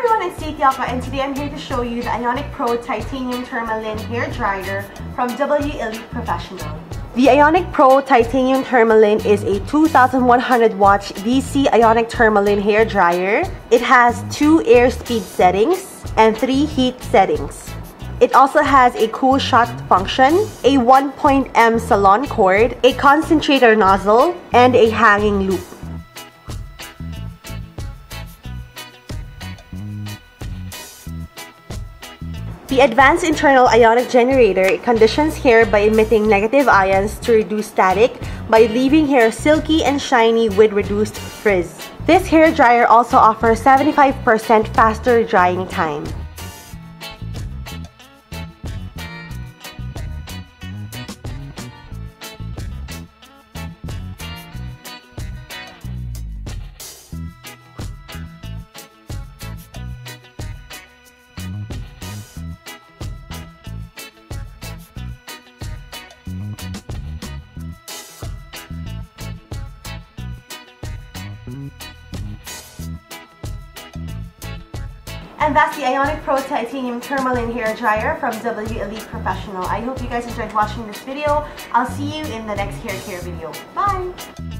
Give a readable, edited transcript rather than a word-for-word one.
everyone, it's Tiaka, and today I'm here to show you the Ionic Pro Titanium Tourmaline Hair Dryer from W Elite Professional. The Ionic Pro Titanium Tourmaline is a 2100 watts DC Ionic Tourmaline hair dryer. It has 2 air speed settings and 3 heat settings. It also has a cool shot function, a 1.0 Salon cord, a concentrator nozzle, and a hanging loop. The advanced internal ionic generator conditions hair by emitting negative ions to reduce static by leaving hair silky and shiny with reduced frizz. This hair dryer also offers 75% faster drying time. And that's the Ionic Pro Titanium Tourmaline Hair Dryer from W Elite Professional. I hope you guys enjoyed watching this video. I'll see you in the next hair care video. Bye!